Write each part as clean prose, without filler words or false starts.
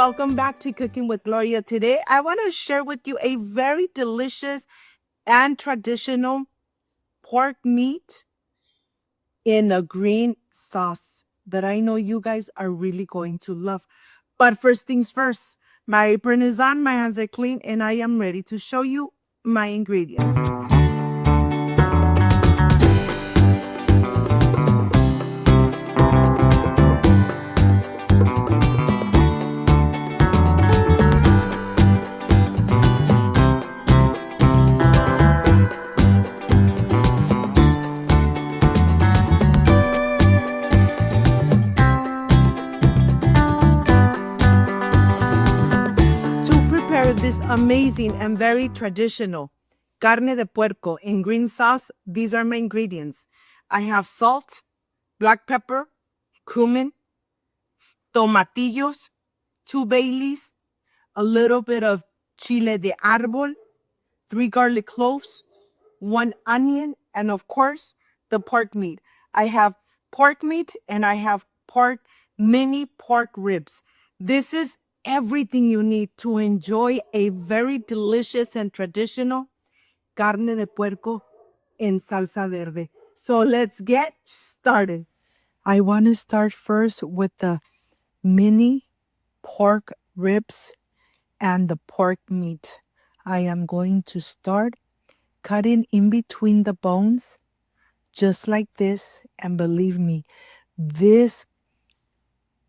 welcome back to Cooking with Gloria. Today, I want to share with you a very delicious and traditional pork meat in a green sauce that I know you guys are really going to love. But first things first, my apron is on, my hands are clean, and I am ready to show you my ingredients. This amazing and very traditional carne de puerco in green sauce, these are my ingredients. I have salt, black pepper, cumin, tomatillos, 2 bay leaves, a little bit of chile de árbol, 3 garlic cloves, 1 onion, and of course, the pork meat. I have pork meat and I have mini pork ribs. This is everything you need to enjoy a very delicious and traditional carne de puerco in salsa verde. So let's get started. I want to start first with the mini pork ribs and the pork meat. I am going to start cutting in between the bones, just like this. And believe me, this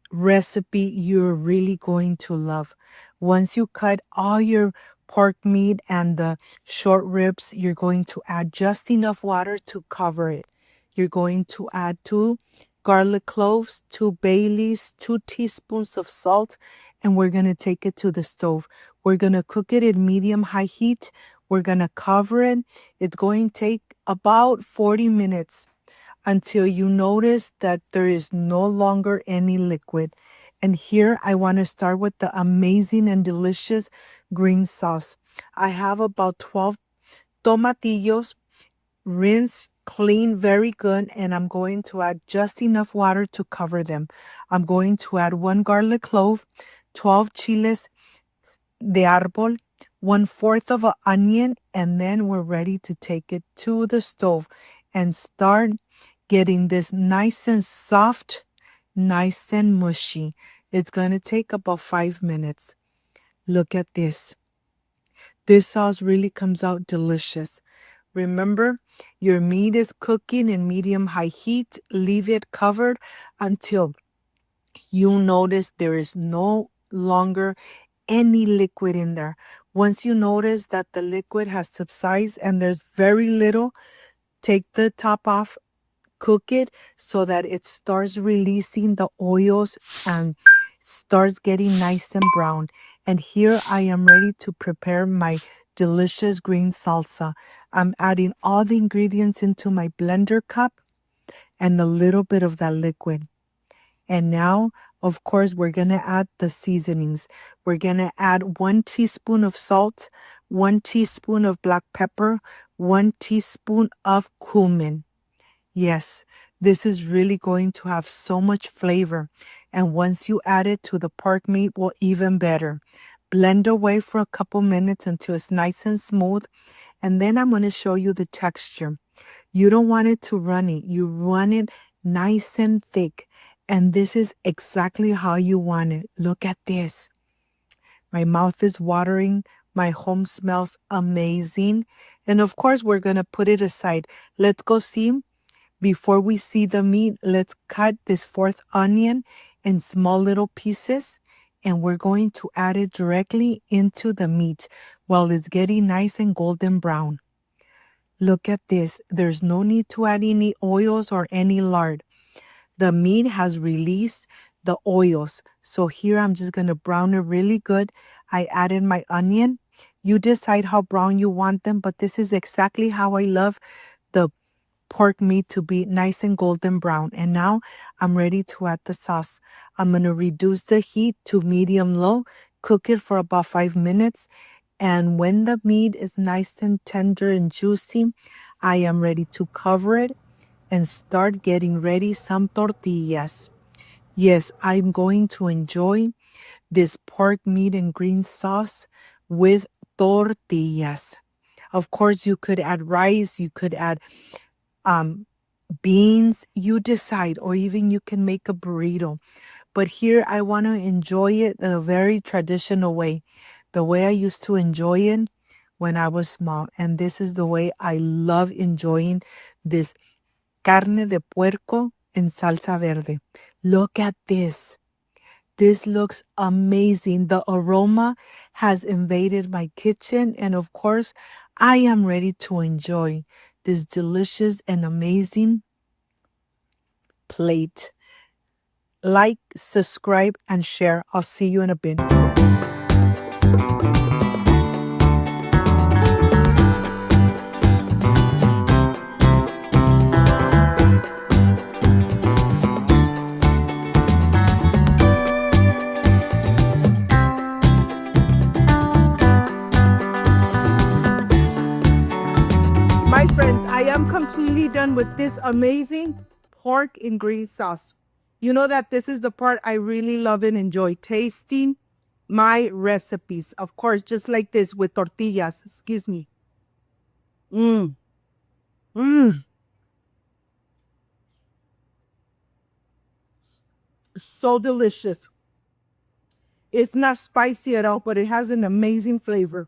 recipe you're really going to love. Once you cut all your pork meat and the short ribs, you're going to add just enough water to cover it. You're going to add 2 garlic cloves, 2 bay leaves, 2 teaspoons of salt, and we're going to take it to the stove. We're going to cook it in medium-high heat. We're going to cover it. It's going to take about 40 minutes until you notice that there is no longer any liquid. And here I want to start with the amazing and delicious green sauce. I have about 12 tomatillos, rinsed, clean, very good, and I'm going to add just enough water to cover them. I'm going to add 1 garlic clove, 12 chiles de árbol, 1/4 of an onion, and then we're ready to take it to the stove and start getting this nice and soft, nice and mushy. It's going to take about 5 minutes. Look at this. This sauce really comes out delicious. Remember, your meat is cooking in medium-high heat. Leave it covered until you notice there is no longer any liquid in there. Once you notice that the liquid has subsided and there's very little, take the top off, cook it so that it starts releasing the oils and starts getting nice and brown. And here I am ready to prepare my delicious green salsa. I'm adding all the ingredients into my blender cup and a little bit of that liquid. And now, of course, we're going to add the seasonings. We're going to add 1 teaspoon of salt, 1 teaspoon of black pepper, 1 teaspoon of cumin. Yes, this is really going to have so much flavor. And once you add it to the pork meat, well, even better. Blend away for a couple minutes until it's nice and smooth. And then I'm going to show you the texture. You don't want it too runny. You want it nice and thick. And this is exactly how you want it. Look at this. My mouth is watering. My home smells amazing. And of course, we're going to put it aside. Let's go see. Before we see the meat, let's cut this 4th onion in small little pieces. And we're going to add it directly into the meat while it's getting nice and golden brown. Look at this. There's no need to add any oils or any lard. The meat has released the oils. So here I'm just going to brown it really good. I added my onion. You decide how brown you want them, but this is exactly how I love the pork meat to be nice and golden brown. And now I'm ready to add the sauce. I'm going to reduce the heat to medium-low, cook it for about 5 minutes. And when the meat is nice and tender and juicy, I am ready to cover it and start getting ready some tortillas. Yes, I'm going to enjoy this pork meat and green sauce with tortillas. Of course, you could add rice, you could add um, beans, you decide, or even you can make a burrito. But here I want to enjoy it a very traditional way, the way I used to enjoy it when I was small. And this is the way I love enjoying this carne de puerco en salsa verde. Look at this. This looks amazing. The aroma has invaded my kitchen. And of course, I am ready to enjoy this delicious and amazing plate. Like, subscribe, and share. I'll see you in a bit. My friends, I am completely done with this amazing pork and green sauce. You know that this is the part I really love and enjoy, tasting my recipes. Of course, just like this with tortillas. Excuse me. Mmm. Mmm. So delicious. It's not spicy at all, but it has an amazing flavor.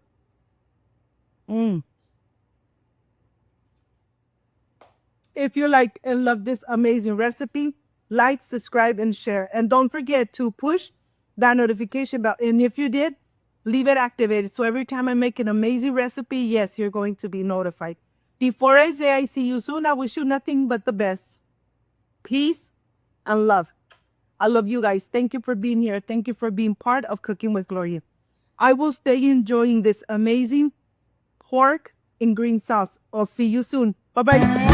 Mmm. If you like and love this amazing recipe, like, subscribe, and share. And don't forget to push that notification bell. And if you did, leave it activated. So every time I make an amazing recipe, yes, you're going to be notified. Before I say I see you soon, I wish you nothing but the best. Peace and love. I love you guys. Thank you for being here. Thank you for being part of Cooking with Gloria. I will stay enjoying this amazing pork and green sauce. I'll see you soon. Bye-bye.